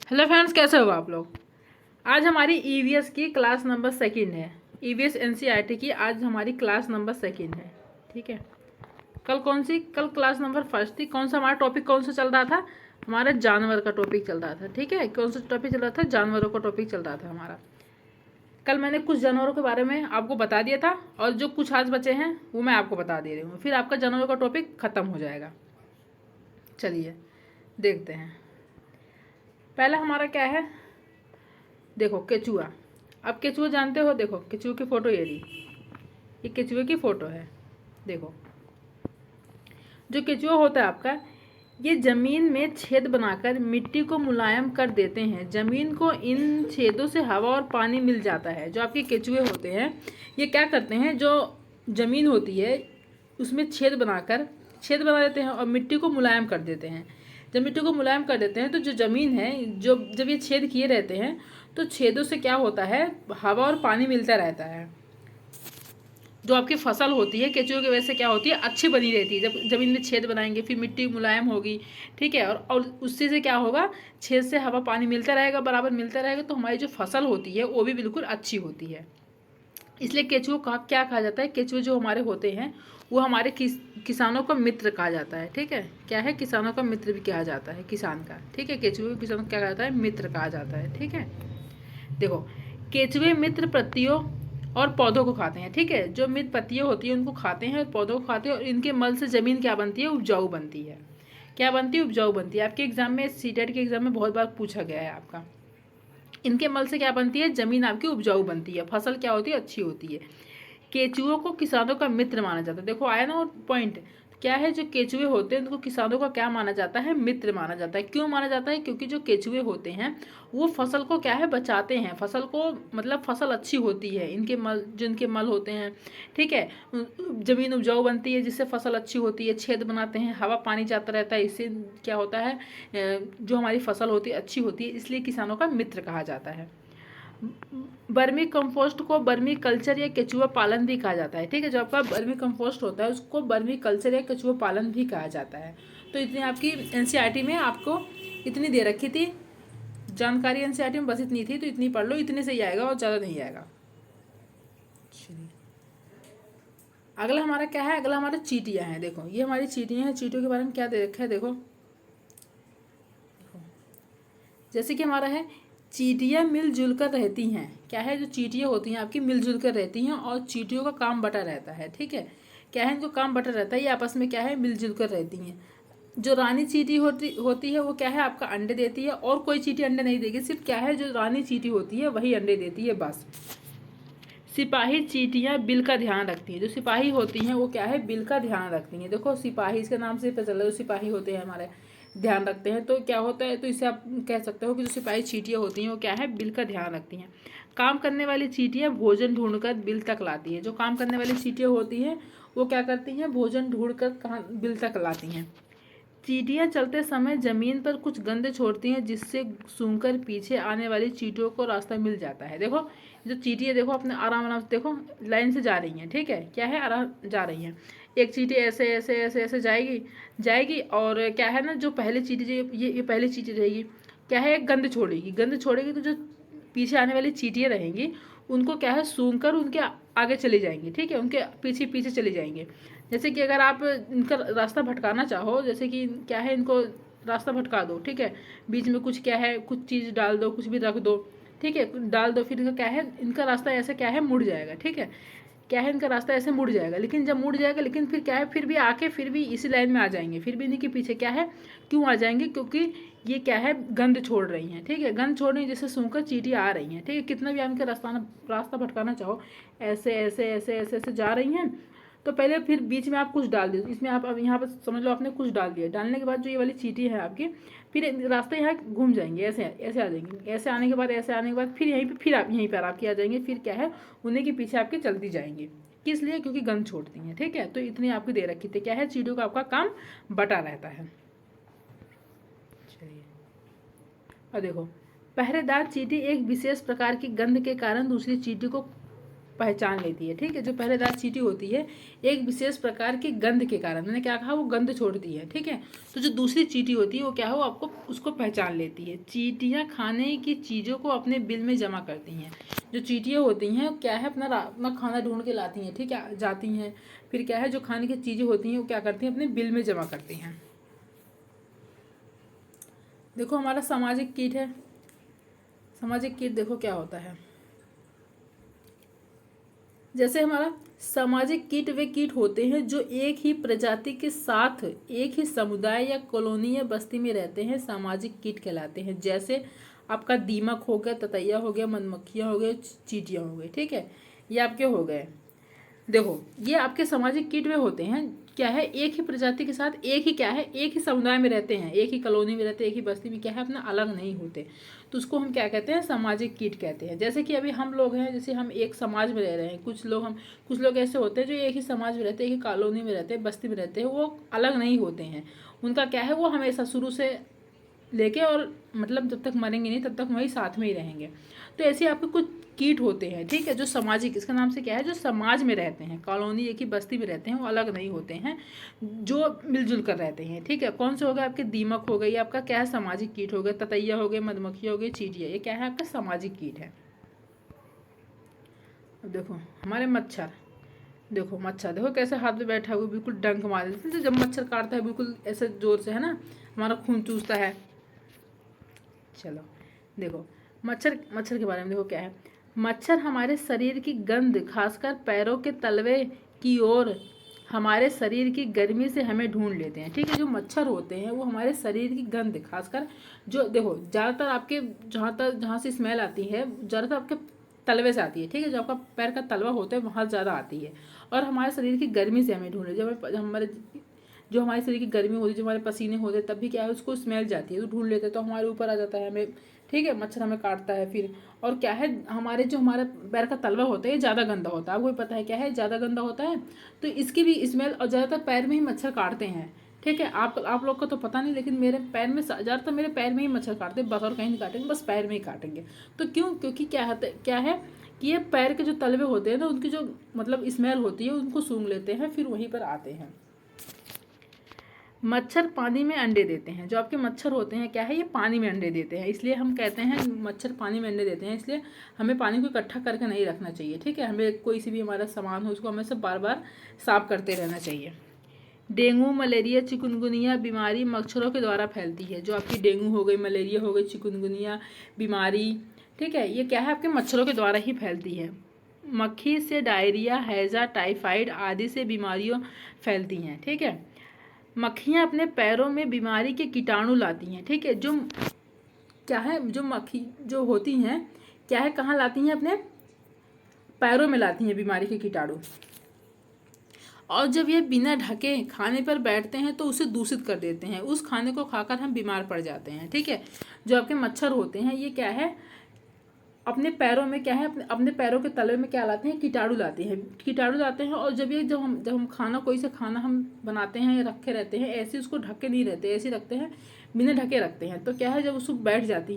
Hello friends, कैसे हो आप लोग। आज हमारी ईवीएस की क्लास नंबर सेकंड है। ईवीएस एनसीईआरटी की आज हमारी क्लास नंबर सेकंड है। ठीक है। कल क्लास नंबर फर्स्ट थी। कौन सा हमारा टॉपिक कौन सा चल रहा था? हमारा जानवर का टॉपिक चल रहा था। ठीक है, कौन सा टॉपिक चल रहा था? जानवरों का टॉपिक चल रहा था हमारा। कल मैंने कुछ जानवरों के बारे में आपको बता दिया था और जो कुछ आज बचे हैं वो मैं आपको बता दे रही हूँ, फिर आपका जानवरों का टॉपिक खत्म हो जाएगा। चलिए देखते हैं। पहला हमारा क्या है, देखो केचुआ। अब केचुआ जानते हो, देखो केचुए की फ़ोटो ये रही, ये केचुए की फ़ोटो है। देखो जो केचुआ होता है आपका, ये ज़मीन में छेद बनाकर मिट्टी को मुलायम कर देते हैं। ज़मीन को इन छेदों से हवा और पानी मिल जाता है। जो आपके केचुए होते हैं ये क्या करते हैं, जो ज़मीन होती है उसमें छेद बना देते हैं और मिट्टी को मुलायम कर देते हैं। जब मिट्टी को मुलायम कर देते हैं तो जो ज़मीन है, जो जब ये छेद किए रहते हैं तो छेदों से क्या होता है, हवा और पानी मिलता रहता है। जो आपकी फसल होती है केचुए की वजह से क्या होती है, अच्छी बनी रहती है। जब ज़मीन में छेद बनाएंगे फिर मिट्टी मुलायम होगी। ठीक है, और उससे से क्या होगा, छेद से हवा पानी मिलता रहेगा, बराबर मिलता रहेगा, तो हमारी जो फसल होती है वो भी बिल्कुल अच्छी होती है। इसलिए केचुओं का क्या कहा जाता है, केचुए जो हमारे होते हैं वो हमारे किसानों का मित्र कहा जाता है। ठीक है, क्या है, किसानों का मित्र भी कहा जाता है, किसान का। ठीक है, केचुए को किसानों को क्या कहा जाता है, मित्र कहा जाता है। ठीक है, देखो केचुए मित्र पत्तियों और पौधों को खाते हैं। ठीक है, जो मित्र पत्तियां होती हैं उनको खाते हैं और पौधों को खाते हैं, और इनके मल से ज़मीन क्या बनती है, उपजाऊ बनती है। क्या बनती है, उपजाऊ बनती है। आपके एग्जाम में, सीटेट के एग्जाम में बहुत बार पूछा गया है आपका। इनके मल से क्या बनती है, ज़मीन आपकी उपजाऊ बनती है, फसल क्या होती है, अच्छी होती है। केचुओं को किसानों का मित्र माना जाता है। देखो आया ना वो पॉइंट, क्या है, जो केचुए होते हैं उनको किसानों का क्या माना जाता है, मित्र माना जाता है। क्यों माना जाता है, क्योंकि जो केचुए होते हैं वो फसल को क्या है, बचाते हैं। फसल को मतलब फसल अच्छी होती है, इनके मल, जो इनके मल होते हैं। ठीक है, ज़मीन उपजाऊ बनती है जिससे फसल अच्छी होती है, छेद बनाते हैं, हवा पानी जाता रहता है, इससे क्या होता है, जो हमारी फसल होती है अच्छी होती है, इसलिए किसानों का मित्र कहा जाता है। बर्मी कंपोस्ट को बर्मी कल्चर या केचुआ पालन भी कहा जाता है। ठीक है, जो आपका बर्मी कंपोस्ट होता है उसको बर्मी कल्चर या केचुआ पालन भी कहा जाता है। तो इतनी आपकी एनसीईआरटी में आपको इतनी दे रखी थी जानकारी, एनसीईआरटी में बस इतनी थी, तो इतनी पढ़ लो, इतने से ही आएगा और ज़्यादा नहीं आएगा। चलिए अगला हमारा क्या है, अगला हमारा चींटियाँ हैं। देखो ये हमारी चींटियाँ हैं। चींटियों के बारे में क्या दे रखा है, देखो जैसे कि हमारा है, चींटियाँ मिलजुल कर रहती हैं। क्या है, जो चींटियाँ होती हैं आपकी मिलजुल कर रहती हैं और चींटियों का काम बटा रहता है। ठीक है, क्या है, इनको काम बटा रहता है, ये आपस में क्या है, मिलजुल कर रहती हैं। जो रानी चींटी होती है वो क्या है, आपका अंडे देती है, और कोई चींटी अंडे नहीं देगी। सिर्फ क्या है, जो रानी चींटी होती है वही अंडे देती है, बस। सिपाही चींटियाँ बिल का ध्यान रखती हैं। जो सिपाही होती हैं वो क्या है, बिल का ध्यान रखती हैं। देखो सिपाही, इसके नाम से पता चल रहा है, जो सिपाही होते हैं हमारे ध्यान रखते हैं, तो क्या होता है, तो इसे आप कह सकते हो कि जो सिपाही चींटियाँ होती हैं वो क्या है, बिल का ध्यान रखती हैं। काम करने वाली चींटियाँ भोजन ढूंढकर बिल तक लाती हैं। जो काम करने वाली चींटियाँ होती हैं वो क्या करती हैं, भोजन ढूंढकर कहाँ, बिल तक लाती हैं। चींटियां चलते समय जमीन पर कुछ गंदे छोड़ती हैं जिससे सूंघकर पीछे आने वाली चींटियों को रास्ता मिल जाता है। देखो जो चींटी है, देखो अपने आराम आराम से देखो लाइन से जा रही हैं। ठीक है, क्या है, आराम जा रही हैं। एक चींटी ऐसे ऐसे ऐसे ऐसे जाएगी जाएगी, और क्या है ना, जो पहले चींटी, ये पहली चींटी रहेगी, क्या है, एक गंद छोड़ेगी, तो जो पीछे आने वाली चींटियाँ रहेंगी उनको क्या है, सूंघ कर उनके आगे चली जाएंगी। ठीक है, उनके पीछे पीछे चली जाएंगे। जैसे कि अगर आप इनका रास्ता भटकाना चाहो, जैसे कि क्या है, इनको रास्ता भटका दो। ठीक है, बीच में कुछ क्या है, कुछ चीज़ डाल दो, कुछ भी रख दो। ठीक है, डाल दो, फिर इनका क्या है, इनका रास्ता ऐसे क्या है, मुड़ जाएगा। ठीक है, क्या है, इनका रास्ता ऐसे मुड़ जाएगा, लेकिन जब मुड़ जाएगा, लेकिन फिर क्या है, फिर भी आके फिर भी इसी लाइन में आ जाएंगे, फिर भी इन्हीं के पीछे क्या है, क्यों आ जाएंगे, क्योंकि ये क्या है, गंद छोड़ रही हैं। ठीक है, गंद छोड़ रही हैं, जैसे सूंघकर चींटी आ रही हैं। ठीक है, कितना भी आप इनका रास्ता भटकाना चाहो, ऐसे ऐसे ऐसे ऐसे ऐसे जा रही हैं, तो पहले फिर बीच में आप कुछ डाल दो, इसमें आप अब यहाँ पर समझ लो आपने कुछ डाल दिया। डालने के बाद जो ये वाली चींटी है आपकी, फिर रास्ते यहाँ घूम जाएंगे, ऐसे ऐसे आ जाएंगे, ऐसे आने के बाद, ऐसे आने के बाद फिर यहीं पे, फिर आप यहीं पर आपकी आ जाएंगे, फिर क्या है, उन्हीं के पीछे आपके चलती जाएंगी। किस लिए, क्योंकि गंद छोड़ती हैं। ठीक है, तो इतनी आपकी दे रखी थी। क्या है, चींटियों का आपका काम बटा रहता है। चलिए और देखो, पहरेदार चींटी एक विशेष प्रकार की गंध के कारण दूसरी चींटी को पहचान लेती है। ठीक है, जो पहरेदार चींटी होती है एक विशेष प्रकार की गंध के कारण, मैंने क्या कहा, वो गंध छोड़ती है। ठीक है, तो जो दूसरी चींटी होती है वो क्या है, वो आपको उसको पहचान लेती है। चींटियाँ खाने की चीज़ों को अपने बिल में जमा करती हैं। जो चींटियाँ होती हैं क्या है, अपना खाना ढूंढ के लाती हैं। ठीक है, जाती हैं, फिर क्या है, जो खाने की चीज़ें होती हैं वो क्या करती हैं, अपने बिल में जमा करती हैं। देखो हमारा सामाजिक कीट है। सामाजिक कीट देखो क्या होता है। जैसे हमारा सामाजिक कीट वे कीट होते हैं जो एक ही प्रजाति के साथ एक ही समुदाय या कॉलोनी या बस्ती में रहते हैं, सामाजिक कीट कहलाते हैं। जैसे आपका दीमक हो गया, ततैया हो गया, मधुमक्खियाँ हो गए, चींटियाँ हो गई। ठीक है, ये आपके हो गए। देखो ये आपके सामाजिक कीट वे होते हैं, क्या है, एक ही प्रजाति के साथ एक ही क्या है, एक ही समुदाय में रहते हैं, एक ही कॉलोनी में रहते हैं, एक ही बस्ती में क्या है, अपना अलग नहीं होते। तो उसको हम क्या कहते हैं, सामाजिक कीट कहते हैं। जैसे कि अभी हम लोग हैं, जैसे हम एक समाज में रह रहे हैं, कुछ लोग ऐसे होते हैं जो एक ही समाज में रहते हैं, एक ही कॉलोनी में रहते हैं, बस्ती में रहते हैं, वो अलग नहीं होते हैं। उनका क्या है, वो हमेशा शुरू से लेके और मतलब जब तक मरेंगे नहीं तब तक वही साथ में ही रहेंगे। तो ऐसे आपके कुछ कीट होते हैं। ठीक है, जो सामाजिक, इसका नाम से क्या है, जो समाज में रहते हैं, कॉलोनी एक ही बस्ती में रहते हैं, वो अलग नहीं होते हैं, जो मिलजुल कर रहते हैं। ठीक है, कौन से हो गए आपके, दीमक हो गई, आपका क्या है, सामाजिक कीट हो गए, ततैया हो गए, मधुमक्खी हो गई, चींटियाँ, ये क्या है, आपका सामाजिक कीट है। अब देखो हमारे मच्छर, देखो मच्छर देखो कैसे हाथ में बैठा हुआ, बिल्कुल डंक मार देते हैं। जब मच्छर काटता है बिल्कुल ऐसे जोर से, है ना, हमारा खून चूसता है। चलो देखो मच्छर के बारे में देखो क्या है। मच्छर हमारे शरीर की गंध, खासकर पैरों के तलवे की ओर, हमारे शरीर की गर्मी से हमें ढूंढ लेते हैं। ठीक है, जो मच्छर होते हैं वो हमारे शरीर की गंध, खासकर जो देखो ज़्यादातर आपके जहाँ से स्मेल आती है ज़्यादातर आपके तलवे से आती है। ठीक है, जो आपका पैर का तलवा होता है वहाँ ज़्यादा आती है, और हमारे शरीर की गर्मी से हमें ढूंढ लेते हैं। जो हमारे शरीर की गर्मी होती है, जो हमारे पसीने होते हैं, तब भी क्या है, उसको स्मेल जाती है, तो ढूंढ लेते हैं, तो हमारे ऊपर आ जाता है हमें। ठीक है, मच्छर हमें काटता है फिर। और क्या है, हमारा पैर का तलवा होता है ये ज़्यादा गंदा होता है, आपको भी पता है क्या है, ज़्यादा गंदा होता है, तो इसकी भी स्मेल, और ज़्यादातर पैर में ही मच्छर काटते हैं। ठीक है, आप लोग को तो पता नहीं, लेकिन मेरे पैर में ज़्यादातर मेरे पैर में ही मच्छर काटते हैं, बस और कहीं नहीं काटेंगे, बस पैर में ही काटेंगे। तो क्योंकि क्या है कि ये पैर के जो तलवे होते हैं ना, उनकी जो मतलब स्मेल होती है उनको सूंघ लेते हैं, फिर वहीं पर आते हैं। मच्छर पानी में अंडे देते हैं। जो आपके मच्छर होते हैं क्या है, ये पानी में अंडे देते हैं, इसलिए हम कहते हैं मच्छर पानी में अंडे देते हैं, इसलिए हमें पानी को इकट्ठा करके नहीं रखना चाहिए। ठीक है, हमें कोई सी भी हमारा सामान हो उसको हमें सब बार बार साफ करते रहना चाहिए। डेंगू, मलेरिया, चिकनगुनिया बीमारी मच्छरों के द्वारा फैलती है। जो आपकी डेंगू हो गई, मलेरिया हो गई, चिकनगुनिया बीमारी, ठीक है, ये क्या है, आपके मच्छरों के द्वारा ही फैलती है। मक्खी से डायरिया, हैजा, टाइफाइड आदि से बीमारियाँ फैलती हैं। ठीक है, मक्खियाँ अपने पैरों में बीमारी के कीटाणु लाती हैं। ठीक है, जो क्या है, जो मक्खी जो होती हैं क्या है, कहाँ लाती हैं, अपने पैरों में लाती हैं बीमारी के कीटाणु, और जब ये बिना ढके खाने पर बैठते हैं तो उसे दूषित कर देते हैं, उस खाने को खाकर हम बीमार पड़ जाते हैं। ठीक है, जो आपके मच्छर होते हैं ये क्या है, अपने पैरों में क्या है, अपने पैरों के तले में क्या लाते हैं, कीटाणु लाते हैं। और जब हम खाना, कोई से खाना हम बनाते हैं या रखे रहते हैं, ऐसे उसको ढके नहीं रहते, ऐसे रखते हैं, बिना ढके रखते हैं, तो क्या है, जब उसको बैठ जाती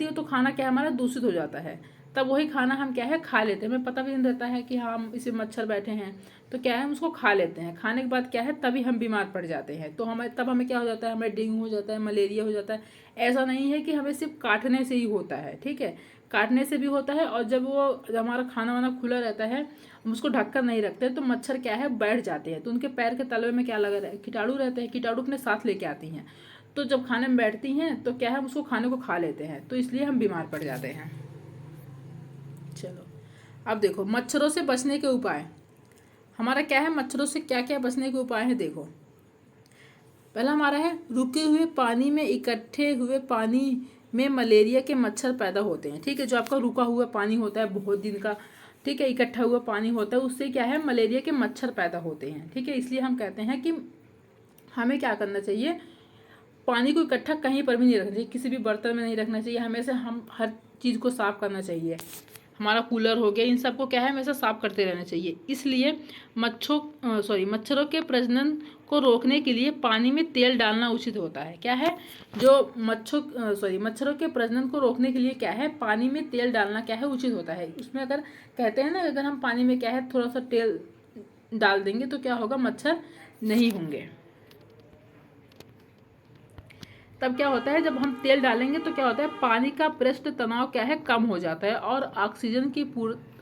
है तो खाना क्या है, हमारा दूषित हो जाता है। तब वही खाना हम क्या है, खा लेते हैं, हमें पता भी नहीं रहता है कि हम इसे मच्छर बैठे हैं, तो क्या है, हम उसको खा लेते हैं। खाने के बाद क्या है, तभी हम बीमार पड़ जाते हैं, तो हमें क्या हो जाता है, हमें डेंगू हो जाता है, मलेरिया हो जाता है। ऐसा नहीं है कि हमें सिर्फ काटने से ही होता है। ठीक है, काटने से भी होता है, और जब हमारा खाना वाना खुला रहता है, हम उसको ढककर नहीं रखते, तो मच्छर क्या है, बैठ जाते हैं, तो उनके पैर के तलवे में क्या लगा रहता है, कीटाणु रहते हैं, कीटाणु अपने साथ लेके आती हैं, तो जब खाने में बैठती हैं तो क्या है, हम उसको खाने को खा लेते हैं, तो इसलिए हम बीमार पड़ जाते हैं। चलो अब देखो मच्छरों से बचने के उपाय। हमारा क्या है, मच्छरों से क्या क्या बचने के उपाय हैं। देखो पहला हमारा है, रुके हुए पानी में, इकट्ठे हुए पानी में मलेरिया के मच्छर पैदा होते हैं। ठीक है, जो आपका रुका हुआ पानी होता है बहुत दिन का, ठीक है, इकट्ठा हुआ पानी होता है, उससे क्या है, मलेरिया के मच्छर पैदा होते हैं। ठीक है, इसलिए हम कहते हैं कि हमें क्या करना चाहिए, पानी को इकट्ठा कहीं पर भी नहीं रखना चाहिए, किसी भी बर्तन में नहीं रखना चाहिए, हमेशा हम हर चीज़ को साफ़ करना चाहिए। हमारा कूलर हो गया, इन सबको क्या है, हमेशा साफ़ करते रहना चाहिए। इसलिए मच्छरों के प्रजनन को रोकने के लिए पानी में तेल डालना उचित होता है। क्या है, जो मच्छरों के प्रजनन को रोकने के लिए क्या है, पानी में तेल डालना क्या है, उचित होता है। उसमें अगर कहते हैं ना, अगर हम पानी में क्या है थोड़ा सा तेल डाल देंगे तो क्या होगा, मच्छर नहीं होंगे। तब क्या होता है, जब हम तेल डालेंगे तो क्या होता है, पानी का पृष्ठ तनाव क्या है, कम हो जाता है और ऑक्सीजन की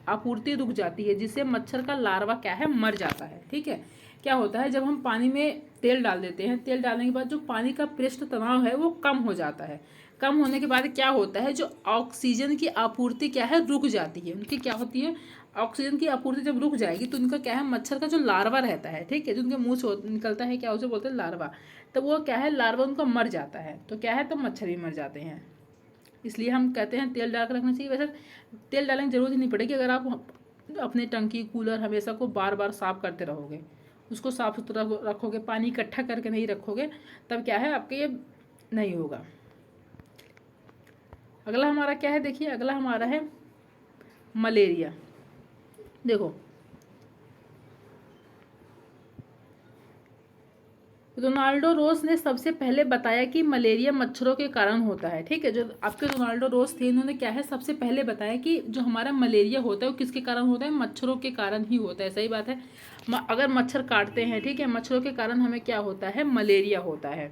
आपूर्ति रुक जाती है, जिससे मच्छर का लार्वा क्या है, मर जाता है। ठीक है, क्या होता है, जब हम पानी में तेल डाल देते हैं, तेल डालने के बाद जो पानी का पृष्ठ तनाव है वो कम हो जाता है। कम होने के बाद क्या होता है, जो ऑक्सीजन की आपूर्ति क्या है, रुक जाती है। उनकी क्या होती है, ऑक्सीजन की आपूर्ति जब रुक जाएगी तो उनका क्या है, मच्छर का जो लार्वा रहता है, ठीक है, जो उनके मुंह से निकलता है, क्या उसे बोलते हैं, लार्वा। तो वो क्या है, लार्वा उनका मर जाता है, तो क्या है, तो मच्छर भी मर जाते हैं। इसलिए हम कहते हैं तेल डाल कर रखना चाहिए। वैसे तेल डालने की जरूरत ही नहीं पड़ेगी अगर आप अपने टंकी कूलर हमेशा को बार बार साफ करते रहोगे, उसको साफ सुथरा रखोगे, पानी इकट्ठा करके नहीं रखोगे, तब क्या है, आपके ये नहीं होगा। अगला हमारा क्या है, देखिए अगला हमारा है मलेरिया। देखो, रोनाल्डो रोस ने सबसे पहले बताया कि मलेरिया मच्छरों के कारण होता है। ठीक है, जो आपके रोनाल्डो रोस थे, इन्होंने क्या है, सबसे पहले बताया कि जो हमारा मलेरिया होता है वो किसके कारण होता है, मच्छरों के कारण ही होता है। सही बात है, अगर मच्छर काटते हैं, ठीक है, मच्छरों के कारण हमें क्या होता है, मलेरिया होता है।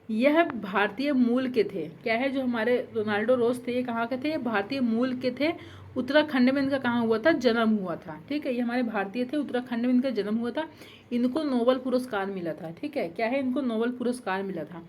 यह भारतीय मूल के थे। क्या है, जो हमारे रोनाल्डो रोस थे, ये कहाँ के थे, भारतीय मूल के थे। उत्तराखंड में इनका कहाँ हुआ था, जन्म हुआ था। ठीक है, ये हमारे भारतीय थे, उत्तराखंड में इनका जन्म हुआ था। इनको नोबेल पुरस्कार मिला था। ठीक है, क्या है, इनको नोबेल पुरस्कार मिला था।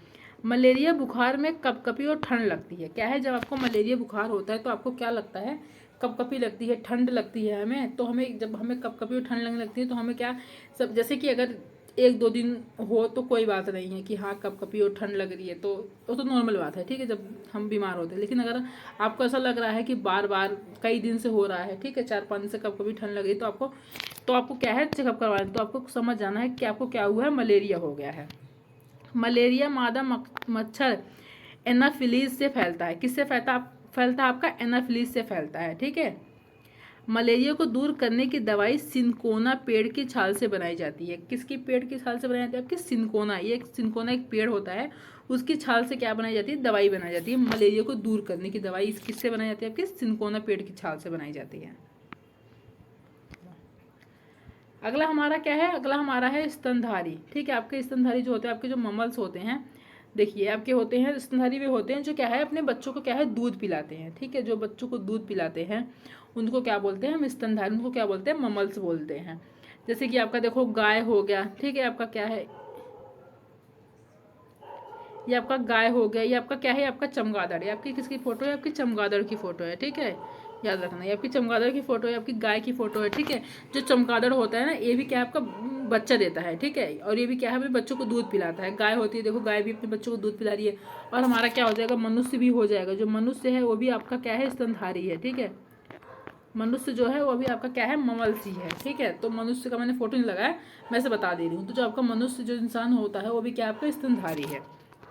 मलेरिया बुखार में कपकपी और ठंड लगती है। क्या है, जब आपको मलेरिया बुखार होता है तो आपको क्या लगता है, कपकपी लगती है, ठंड लगती है हमें। तो हमें जब हमें कपकपी और ठंड लगने लगती है तो हमें क्या, सब जैसे कि अगर 1-2 दिन हो तो कोई बात नहीं है कि हाँ कपकपी और ठंड लग रही है, तो वो तो नॉर्मल बात है। ठीक है, जब हम बीमार होते हैं। लेकिन अगर आपको ऐसा लग रहा है कि बार बार कई दिन से हो रहा है, ठीक है, 4-5 दिन से कपकपी ठंड लग रही है, तो आपको क्या है, चेकअप करवाना। तो आपको समझ जाना है कि आपको क्या हुआ है, मलेरिया हो गया है। मलेरिया मादा मच्छर एनाफिलीज से फैलता है। किससे फैलता है आपका, एनाफिलीज से फैलता है। ठीक है, मलेरिया को दूर करने की दवाई सिनकोना पेड़ की छाल से बनाई जाती है। किसकी पेड़ की छाल से बनाई जाती है, आपकी सिनकोना। ये सिनकोना एक पेड़ होता है, उसकी छाल से क्या बनाई जाती है, दवाई बनाई जाती है। मलेरिया को दूर करने की दवाई किससे बनाई जाती है, आपकी सिनकोना पेड़ की छाल से बनाई जाती है। अगला हमारा क्या है, अगला हमारा है स्तनधारी। ठीक है, आपके स्तनधारी जो होते हैं, आपके जो ममल्स होते हैं, देखिए आपके होते हैं स्तनधारी, वे होते हैं जो क्या है, अपने बच्चों को क्या है, दूध पिलाते हैं। ठीक है, जो बच्चों को दूध पिलाते हैं उनको क्या बोलते हैं, हम स्तनधारी, उनको क्या बोलते हैं, ममल्स बोलते हैं। जैसे कि आपका देखो गाय हो गया, ठीक है, आपका क्या है, ये आपका गाय हो गया, ये आपका क्या है, आपका चमगादड़। ये आपकी किसकी फोटो है, आपकी चमगादड़ की फोटो है। ठीक है, याद रखना, ये आपकी चमगादड़ की फोटो है, आपकी गाय की फोटो है। ठीक है, जो चमगादड़ होता है ना, ये भी क्या है, आपका बच्चा देता है। ठीक है, और ये भी क्या है, अपने बच्चों को दूध पिलाता है। गाय होती है, देखो गाय भी अपने बच्चों को दूध पिला रही है। और हमारा क्या हो जाएगा, मनुष्य भी हो जाएगा। जो मनुष्य है वो भी आपका क्या है, स्तनधारी है। ठीक है, मनुष्य जो है वो भी आपका क्या है, ममल्सी है। ठीक है, तो मनुष्य का मैंने फोटो नहीं लगाया, मैं से बता दे रही हूँ। तो जो आपका मनुष्य जो इंसान होता है वो भी क्या आपका स्तनधारी है।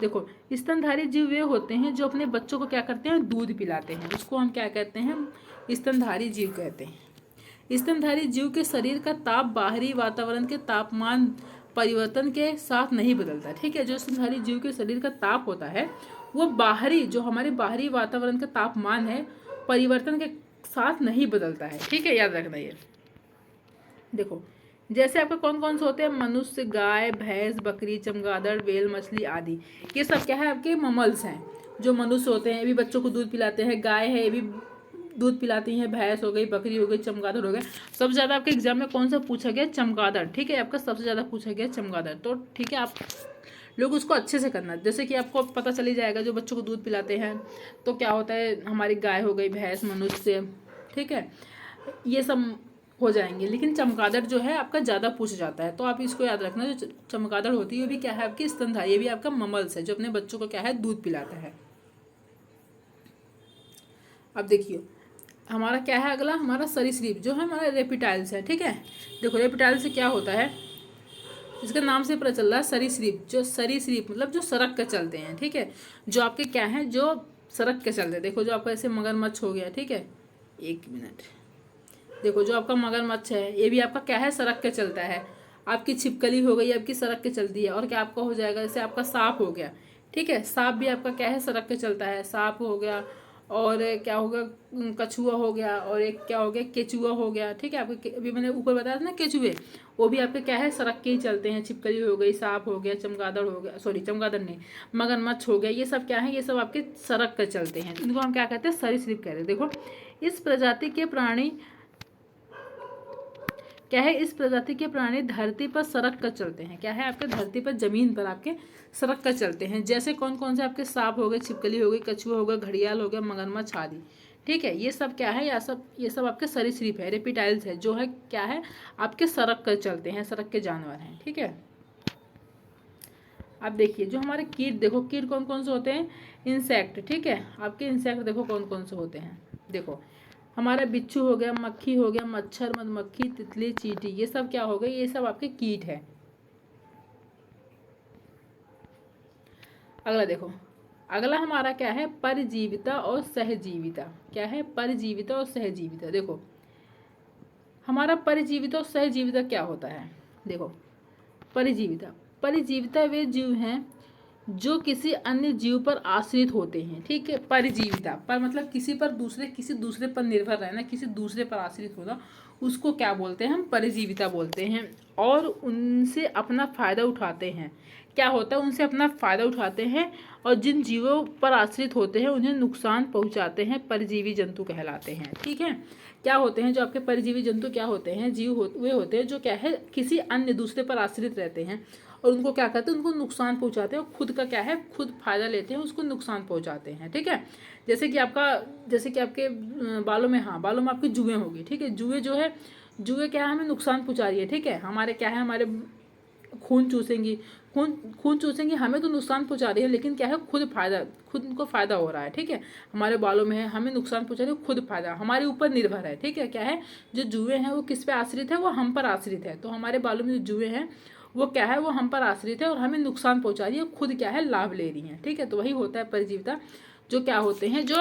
देखो, स्तनधारी जीव वे होते हैं जो अपने बच्चों को क्या करते हैं, दूध पिलाते हैं। उसको हम क्या कहते हैं, स्तनधारी जीव कहते हैं। स्तनधारी जीव के शरीर का ताप बाहरी वातावरण के तापमान परिवर्तन के साथ नहीं बदलता। ठीक है, जो स्तनधारी जीव के शरीर का ताप होता है वो बाहरी, जो हमारे बाहरी वातावरण का तापमान है, परिवर्तन के साथ नहीं बदलता है। ठीक है, याद रखना ये। देखो, जैसे आपका कौन कौन से होते हैं, मनुष्य, गाय, भैंस, बकरी, चमगादड़, व्हेल, मछली आदि, ये सब क्या है, आपके ममल्स हैं। जो मनुष्य होते हैं ये भी बच्चों को दूध पिलाते हैं, गाय है ये भी दूध पिलाती हैं, भैंस हो गई, बकरी हो गई, चमगादड़ हो गया। सबसे ज़्यादा आपके एग्जाम में कौन सा पूछा गया, चमगादड़। ठीक है, आपका सबसे ज़्यादा पूछा गया चमगादड़। तो ठीक है, आप लोग उसको अच्छे से करना, जैसे कि आपको पता चली जाएगा। जो बच्चों को दूध पिलाते हैं तो क्या होता है, हमारी गाय हो गई, भैंस, मनुष्य, ठीक है, ये सब हो जाएंगे। लेकिन चमगादड़ जो है आपका ज़्यादा पूछ जाता है, तो आप इसको याद रखना। जो चमगादड़ होती है वो भी क्या है, आपकी स्तनधारी, ये भी आपका ममल्स है जो अपने बच्चों को क्या है, दूध पिलाता है। अब देखिए हमारा क्या है, अगला हमारा सरीसृप जो है, हमारा रेप्टाइल्स है। ठीक है, देखो रेप्टाइल से क्या होता है, इसका नाम से पता चल रहा है सरीसृप। जो सरीसृप मतलब जो सड़क के चलते हैं। ठीक है, जो आपके क्या है, जो सड़क के चलते हैं। देखो जो आपका ऐसे मगरमच्छ हो गया, ठीक है, 1 मिनट। देखो जो आपका मगरमच्छ है ये भी आपका क्या है, सड़क के चलता है। आपकी छिपकली हो गई, आपकी सड़क के चलती है। और क्या आपका हो जाएगा, जैसे आपका सांप हो गया, ठीक है, सांप भी आपका क्या है, सड़क के चलता है, सांप हो गया। और क्या होगा, कछुआ हो गया। और एक क्या हो गया, केचुआ हो गया, ठीक है। आपके अभी मैंने ऊपर बताया था ना केचुए, वो भी आपके क्या है, सड़क के ही चलते हैं। छिपकली हो गई, सांप हो गया, चमगादड़ हो गया, सॉरी चमगादड़ नहीं, मगरमच्छ हो गया, ये सब क्या है, ये सब आपके सड़क पर चलते हैं। इनको हम क्या कहते हैं, सरीसृप कहते हैं। देखो इस प्रजाति के प्राणी क्या है, इस प्रजाति के प्राणी धरती पर सड़क कर चलते हैं। क्या है, आपके धरती पर, जमीन पर आपके सड़क कर चलते हैं। जैसे कौन कौन से आपके सांप हो गए, छिपकली हो गई, कछुआ हो गया, घड़ियाल हो गया, मगरमच्छ आदि, ठीक है। ये सब क्या है, ये सब आपके सरीसृप है, रेप्टाइल्स है, जो है क्या है, आपके सड़क कर चलते हैं, सड़क के जानवर हैं, ठीक है। अब देखिए जो हमारे कीट, देखो कीट कौन कौन से होते हैं, इंसेक्ट, ठीक है। आपके इंसेक्ट देखो कौन कौन से होते हैं, देखो हमारा बिच्छू हो गया, मक्खी हो गया, मच्छर, मधुमक्खी, तितली, चींटी, ये सब क्या हो गए, ये सब आपके कीट है। अगला देखो, अगला हमारा क्या है, परजीविता और सहजीविता। क्या है, परजीविता और सहजीविता। देखो हमारा परजीविता और सहजीविता क्या होता है, देखो परिजीविता, परिजीविता वे जीव हैं जो किसी अन्य जीव पर आश्रित होते हैं, ठीक है। परिजीविता पर मतलब किसी दूसरे पर निर्भर रहना, किसी दूसरे पर आश्रित होना, उसको क्या बोलते हैं, हम परिजीविता बोलते हैं। और उनसे अपना फायदा उठाते हैं। क्या होता है, उनसे अपना फायदा उठाते हैं और जिन जीवों पर आश्रित होते हैं उन्हें नुकसान पहुंचाते हैं, परजीवी जंतु कहलाते हैं, ठीक है। क्या होते हैं जो आपके परजीवी जंतु, क्या होते हैं, वे होते हैं जो क्या है, किसी अन्य दूसरे पर आश्रित रहते हैं और उनको क्या करते हैं, उनको नुकसान पहुंचाते हैं और खुद का क्या है, खुद फायदा लेते हैं, उसको नुकसान पहुंचाते हैं, ठीक है। जैसे कि आपके बालों में, हाँ बालों में आपकी जुएं होगी, ठीक है। जुए क्या है, हमें नुकसान पहुंचा रही है, ठीक है। हमारे क्या है, हमारे खून चूसेंगी, खून चूसेंगी, हमें तो नुकसान पहुंचा रही है, लेकिन क्या है, खुद उनको फायदा हो रहा है, ठीक है। हमारे बालों में है, हमें नुकसान पहुंचा रही है, खुद फायदा हमारे ऊपर निर्भर है, ठीक है। क्या है, जो जुए हैं वो किस पे आश्रित है, वो हम पर आश्रित है। तो हमारे बालों में जो जुए हैं वो क्या है, वो हम पर आश्रित है और हमें नुकसान पहुंचा रही है, खुद क्या है, लाभ ले रही है, ठीक है। तो वही होता है परजीविता, जो क्या होते हैं, जो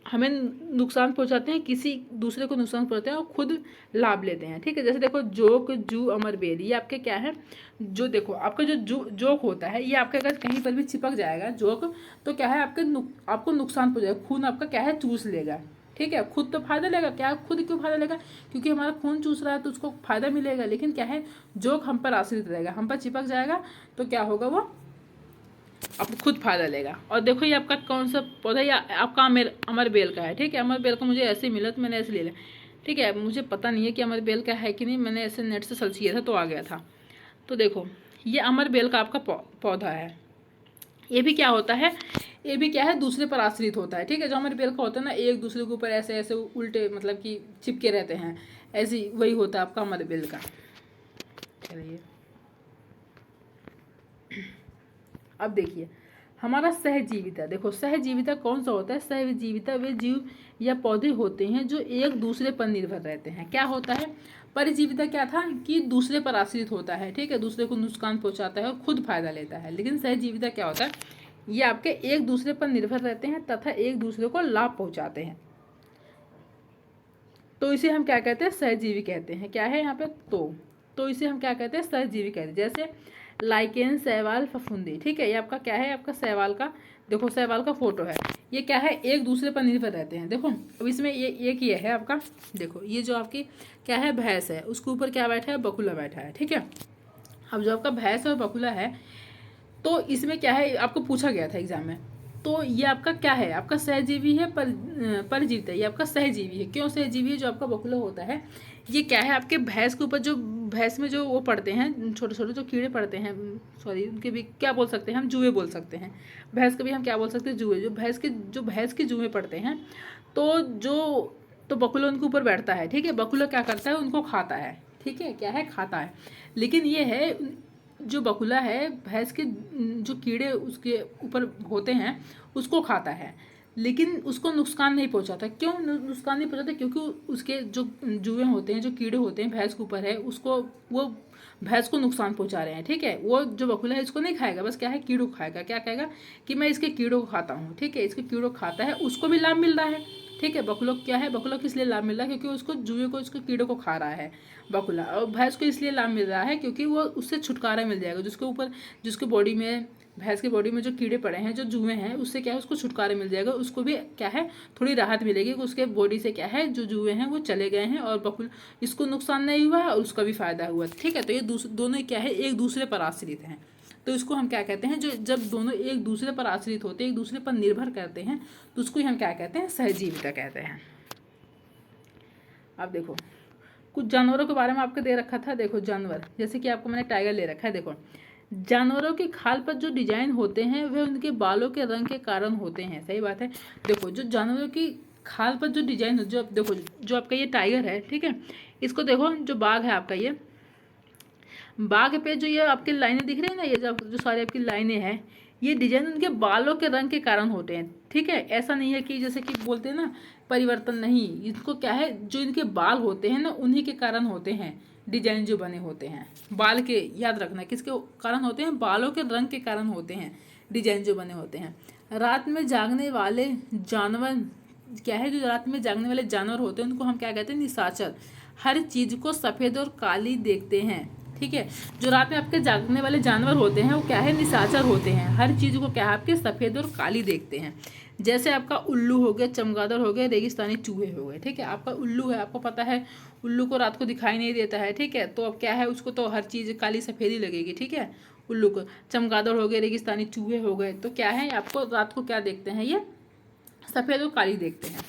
हमें नुकसान पहुंचाते हैं, किसी दूसरे को नुकसान पहुंचाते हैं और खुद लाभ लेते हैं, ठीक है। जैसे देखो जोक, जू, अमर, बेल, ये आपके क्या है, जो देखो आपका जो जोक होता है, ये आपके अगर कहीं पर भी चिपक जाएगा जोक, तो क्या है, आपको नुकसान पहुंचाएगा, खून आपका क्या है, चूस लेगा, ठीक है। खुद तो फायदा लेगा, क्या खुद क्यों फायदा लेगा, क्योंकि हमारा खून चूस रहा है तो उसको फायदा मिलेगा, लेकिन क्या है, जोक हम पर आश्रित रहेगा, हम पर चिपक जाएगा, तो क्या होगा, वो आप खुद फायदा लेगा। और देखो ये आपका कौन सा पौधा, या आपका अमर बेल का है, ठीक है। अमर बेल का मुझे ऐसे ही मिला तो मैंने ऐसे ले लिया, ठीक है। मुझे पता नहीं है कि अमर बेल का है कि नहीं, मैंने ऐसे नेट से सर्च किया था तो आ गया था। तो देखो ये अमर बेल का आपका पौधा है। ये भी क्या होता है, ये भी क्या है, दूसरे पर आश्रित होता है, ठीक है। जो अमर बेल का होता है ना, एक दूसरे के ऊपर ऐसे ऐसे उल्टे मतलब कि चिपके रहते हैं, ऐसी वही होता है आपका अमर बेल का। चलिए अब देखिए हमारा सहजीविता, देखो सहजीविता कौन सा होता है, सहजीविता वे जीव या पौधे होते हैं जो एक दूसरे पर निर्भर रहते हैं। क्या होता है, परिजीविता क्या था कि दूसरे पर आश्रित होता है, ठीक है, दूसरे को नुकसान पहुंचाता है और खुद फायदा लेता है। लेकिन सहजीविता क्या होता है, ये आपके एक दूसरे पर निर्भर रहते हैं तथा एक दूसरे को लाभ पहुंचाते हैं, तो इसे हम क्या कहते हैं, सहजीवी कहते हैं। क्या है यहाँ पे, तो इसे हम क्या कहते हैं, सहजीवी कहते हैं। जैसे लाइकेन, शैवाल, फफूंदी, ठीक है। ये आपका क्या है, आपका शैवाल का, देखो शैवाल का फोटो है, ये क्या है, एक दूसरे पर निर्भर रहते हैं। देखो अब इसमें ये एक ये है आपका, देखो ये जो आपकी क्या है, भैंस है, उसके ऊपर क्या बैठा है, बकुला बैठा है, ठीक है। अब जो आपका भैंस और बकुला है, तो इसमें क्या है, आपको पूछा गया था एग्जाम में, तो ये आपका क्या है, आपका सहजीवी है, परजीवित है, ये आपका सहजीवी है। क्यों सहजीवी है, जो आपका बकुला होता है, ये क्या है, आपके भैंस के ऊपर जो भैंस में जो वो पड़ते हैं, छोटे छोटे जो कीड़े पड़ते हैं, सॉरी उनके भी क्या बोल सकते हैं, हम जुए बोल सकते हैं, भैंस के भी हम क्या बोल सकते हैं, जुए, जो भैंस के जुए पड़ते हैं, तो बकुला उनके ऊपर बैठता है, ठीक है। बकुला क्या करता है, उनको खाता है, ठीक है, क्या है, खाता है। लेकिन ये है, जो बकुला है, भैंस के जो कीड़े उसके ऊपर होते हैं उसको खाता है, लेकिन उसको नुकसान नहीं पहुंचाता। क्यों नुकसान नहीं पहुंचाता, क्योंकि उसके जो जुए होते हैं, जो कीड़े होते हैं भैंस के ऊपर है, उसको वो भैंस को नुकसान पहुंचा रहे हैं। ठीक है, वो जो बकुला है इसको नहीं खाएगा, बस क्या है कीड़ों को खाएगा। क्या कहेगा कि मैं इसके कीड़ों को खाता हूँ। ठीक है, इसके कीड़ों को खाता है, उसको भी लाभ मिल रहा है। ठीक है, बकुला क्या है, बकुला किस लिए लाभ मिल रहा है, क्योंकि उसको जुए को उसके कीड़ों को खा रहा है बकुला। और भैंस को इसलिए लाभ मिल रहा है क्योंकि वो उससे छुटकारा मिल जाएगा, जिसके ऊपर जिसके बॉडी में, भैंस की बॉडी में जो कीड़े पड़े हैं, जो जुए हैं, उससे क्या है उसको छुटकारा मिल जाएगा। उसको भी क्या है थोड़ी राहत मिलेगी, उसके बॉडी से क्या है जो जुए हैं वो चले गए हैं, और बकुल इसको नुकसान नहीं हुआ है और उसका भी फायदा हुआ। ठीक है, तो ये दोनों क्या है एक दूसरे पर आश्रित हैं। तो इसको हम क्या कहते हैं, जो जब दोनों एक दूसरे पर आश्रित होते हैं, एक दूसरे पर निर्भर करते हैं, तो उसको ही हम क्या कहते हैं, सहजीविता कहते हैं। अब देखो कुछ जानवरों के बारे में आपको दे रखा था। देखो जानवर, जैसे कि आपको मैंने टाइगर ले रखा है। देखो जानवरों की खाल पर जो डिजाइन होते हैं वे उनके बालों के रंग के कारण होते हैं। सही बात है। देखो जो जानवरों की खाल पर जो डिजाइन, जो देखो जो आपका ये टाइगर है, ठीक है, इसको देखो, जो बाघ है आपका, ये बाघ पे जो ये आपकी लाइनें दिख रही है ना, ये जो सारी आपकी लाइनें हैं, ये डिजाइन उनके बालों के रंग के कारण होते हैं। ठीक है, ऐसा नहीं है कि जैसे कि बोलते हैं ना परिवर्तन, नहीं, इनको क्या है जो इनके बाल होते हैं ना उन्हीं के कारण होते हैं डिजाइन जो बने होते हैं। बाल के याद रखना किसके कारण होते हैं, बालों के रंग के कारण होते हैं डिजाइन जो बने होते हैं। रात में जागने वाले जानवर क्या है, जो रात में जागने वाले जानवर होते हैं उनको हम क्या कहते हैं, निशाचर। हर चीज को सफेद और काली देखते हैं। ठीक है, जो रात में आपके जागने वाले जानवर होते हैं वो क्या है, निशाचर होते हैं। हर चीज को क्या है आपके सफेद और काली देखते हैं। जैसे आपका उल्लू हो गया, चमगादड़ हो गया, रेगिस्तानी चूहे हो गए। ठीक है, आपका उल्लू है, आपको पता है उल्लू को रात को दिखाई नहीं देता है। ठीक है, तो अब क्या है उसको तो हर चीज काली सफेद ही लगेगी। ठीक है, उल्लू को, चमगादड़ हो गए, रेगिस्तानी चूहे हो गए, तो क्या है आपको रात को क्या देखते हैं, ये सफेद और काली देखते हैं।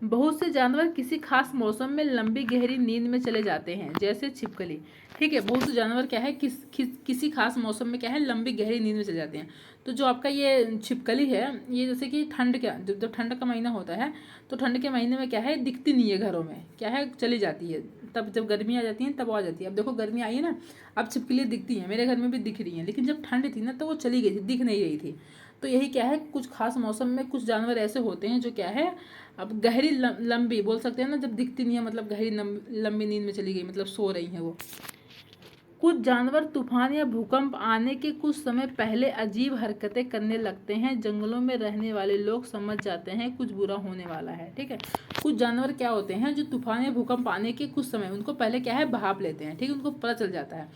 बहुत से जानवर किसी खास मौसम में लंबी गहरी नींद में चले जाते हैं, जैसे छिपकली। ठीक है, बहुत से जानवर क्या है किसी खास मौसम में क्या है लंबी गहरी नींद में चले जाते हैं। तो जो आपका ये छिपकली है, ये जैसे कि ठंड का जब ठंड का महीना होता है, तो ठंड के महीने में क्या है दिखती नहीं है घरों में, क्या है चली जाती है। तब जब गर्मी आ जाती है तब आ जाती है। अब देखो गर्मी आई है ना, अब छिपकली दिखती है, मेरे घर में भी दिख रही है, लेकिन जब ठंड थी ना तो वो चली गई थी, दिख नहीं रही थी। तो यही क्या है कुछ खास मौसम में कुछ जानवर ऐसे होते हैं जो क्या है अब गहरी लंबी बोल सकते हैं ना, जब दिखती नहीं है मतलब गहरी लंबी नींद में चली गई, मतलब सो रही हैं वो। कुछ जानवर तूफान या भूकंप आने के कुछ समय पहले अजीब हरकतें करने लगते हैं। जंगलों में रहने वाले लोग समझ जाते हैं कुछ बुरा होने वाला है। ठीक है, कुछ जानवर क्या होते हैं जो तूफान या भूकंप आने के कुछ समय उनको पहले क्या है भाप लेते हैं। ठीक है, उनको पता चल जाता है,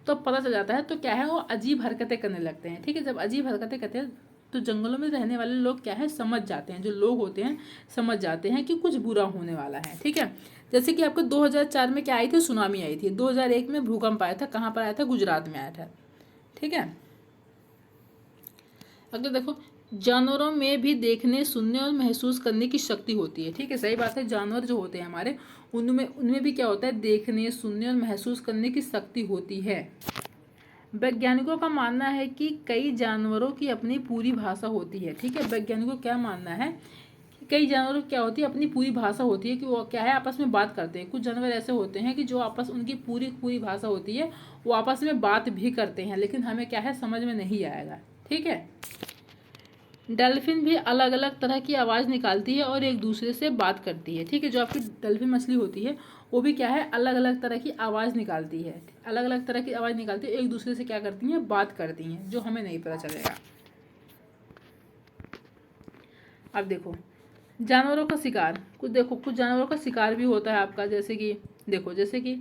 तो पता चल जाता है तो क्या है वो अजीब हरकतें करने लगते हैं। ठीक है, जब अजीब हरकतें करते हैं तो जंगलों में रहने वाले लोग क्या है समझ जाते हैं, जो लोग होते हैं समझ जाते हैं कि कुछ बुरा होने वाला है। ठीक है, जैसे कि आपको 2004 में क्या आई थी, सुनामी आई थी। 2001 में भूकंप आया था, कहाँ पर आया था, गुजरात में आया था। ठीक है, अगर देखो जानवरों में भी देखने, सुनने और महसूस करने की शक्ति होती है। ठीक है, सही बात है, जानवर जो होते हैं हमारे उनमें उनमें भी क्या होता है देखने, सुनने और महसूस करने की शक्ति होती है। वैज्ञानिकों का मानना है कि कई जानवरों की अपनी पूरी भाषा होती है। ठीक है, वैज्ञानिकों क्या मानना है कि कई जानवरों की क्या होती है अपनी पूरी भाषा होती है, कि वो क्या है आपस में बात करते हैं। कुछ जानवर ऐसे होते हैं कि जो आपस उनकी पूरी पूरी भाषा होती है, वो आपस में बात भी करते हैं, लेकिन हमें क्या है समझ में नहीं आएगा। ठीक है, डल्फिन भी अलग अलग तरह की आवाज़ निकालती है और एक दूसरे से बात करती है। ठीक है, जो आपकी डल्फिन मछली होती है वो भी क्या है अलग अलग तरह की आवाज़ निकालती है, अलग अलग तरह की आवाज़ निकालती है, एक दूसरे से क्या करती हैं बात करती हैं, जो हमें नहीं पता चलेगा। अब देखो जानवरों का शिकार, कुछ देखो कुछ जानवरों का शिकार भी होता है आपका, जैसे कि देखो जैसे कि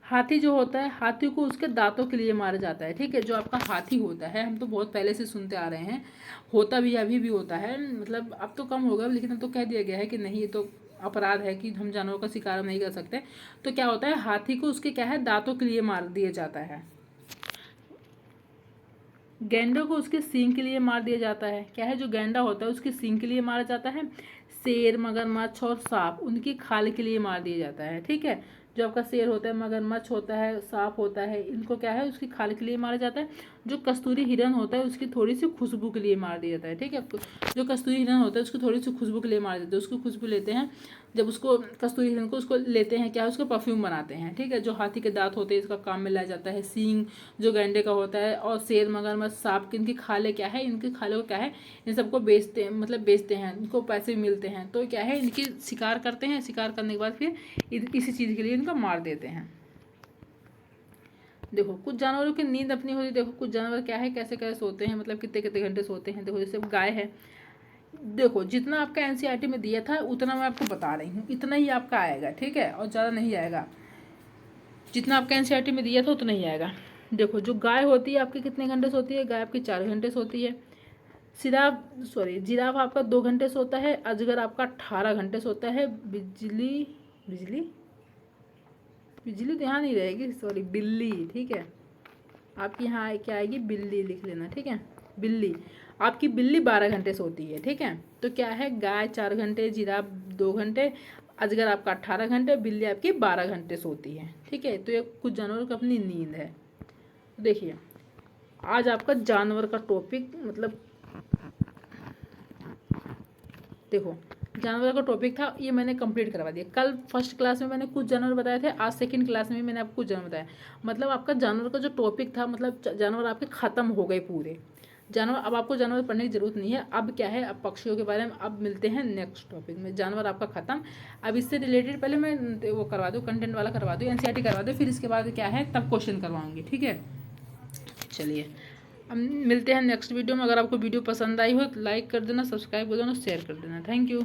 हाथी जो होता है, हाथी को उसके दांतों के लिए मारा जाता है। ठीक है, जो आपका हाथी होता है हम तो बहुत पहले से सुनते आ रहे हैं, होता भी अभी भी होता है, मतलब अब तो कम हो गया, लेकिन अब तो कह दिया गया है कि नहीं ये तो अपराध है कि हम जानवरों का शिकार नहीं कर सकते। तो क्या होता है हाथी को उसके क्या है दांतों के लिए मार दिया जाता है। गैंडों को उसके सींग के लिए मार दिया जाता है। क्या है जो गैंडा होता है उसके सींग के लिए मारा जाता है। शेर, मगरमच्छ और सांप उनकी खाल के लिए मार दिया जाता है। ठीक है, जो आपका शेर होता है, मगरमच्छ होता है, सांप होता है, इनको क्या है उसकी खाल के लिए मारा जाता है। जो कस्तूरी हिरन होता है उसकी थोड़ी सी खुशबू के लिए मार दिया जाता है, ठीक है। जो कस्तूरी हिरन होता है उसको थोड़ी सी खुशबू के लिए मार देते हैं, उसको खुशबू लेते हैं जब उसको कस्तूरी हिरन को उसको लेते हैं, क्या है, उसको परफ्यूम बनाते हैं, ठीक है। जो हाथी के दांत होते हैं इसका काम में लाया जाता है, सींग जो गैंडे का होता है, और शेर मगरमच्छ सांप इनकी खाले क्या है, इनकी खाले को क्या है, इन सबको बेचते हैं, मतलब बेचते हैं, इनको पैसे भी मिलते हैं। तो क्या है, इनकी शिकार करते हैं, शिकार करने के बाद फिर इसी चीज़ के लिए इनको मार देते हैं। देखो कुछ जानवरों की नींद अपनी होती है। देखो कुछ जानवर क्या है, कैसे कैसे सोते हैं, मतलब कितने कितने घंटे सोते हैं। देखो जैसे गाय है, देखो जितना आपका एनसीईआरटी में दिया था उतना मैं आपको बता रही हूँ, इतना ही आपका आएगा, ठीक है, और ज़्यादा नहीं आएगा। जितना आपका एनसीईआरटी में दिया था उतना ही आएगा। देखो जो गाय होती है आपकी कितने घंटे सोती है, गाय आपकी 4 घंटे सोती है। जिराफ आपका 2 घंटे सोता है। अजगर आपका 18 घंटे सोता है। बिजली बिजली बिजली तो यहाँ नहीं रहेगी, सॉरी बिल्ली, ठीक है। आपकी यहाँ क्या आएगी, बिल्ली लिख लेना, ठीक है। बिल्ली, आपकी बिल्ली 12 घंटे सोती है, ठीक है। तो क्या है, गाय 4 घंटे, जिराफ 2 घंटे, अजगर आपका 18 घंटे, बिल्ली आपकी 12 घंटे सोती है, ठीक है। तो ये कुछ जानवरों की अपनी नींद है। देखिए आज आपका जानवर का टॉपिक, मतलब देखो जानवर का टॉपिक था ये मैंने कंप्लीट करवा दिया। कल फर्स्ट क्लास में मैंने कुछ जानवर बताए थे, आज सेकंड क्लास में मैंने आपको कुछ जानवर बताया। मतलब आपका जानवर का जो टॉपिक था, मतलब जानवर आपके ख़त्म हो गए पूरे जानवर। अब आपको जानवर पढ़ने की जरूरत नहीं है। अब क्या है, अब पक्षियों के बारे में अब मिलते हैं नेक्स्ट टॉपिक में। जानवर आपका खत्म। अब इससे रिलेटेड पहले मैं वो करवा दूँ, कंटेंट वाला करवा दूँ, एनसीईआरटी करवा दूँ, फिर इसके बाद क्या है तब क्वेश्चन करवाऊँगी, ठीक है। चलिए अब मिलते हैं नेक्स्ट वीडियो में। अगर आपको वीडियो पसंद आई हो तो लाइक कर देना, सब्सक्राइब कर देना, शेयर कर देना। Thank you.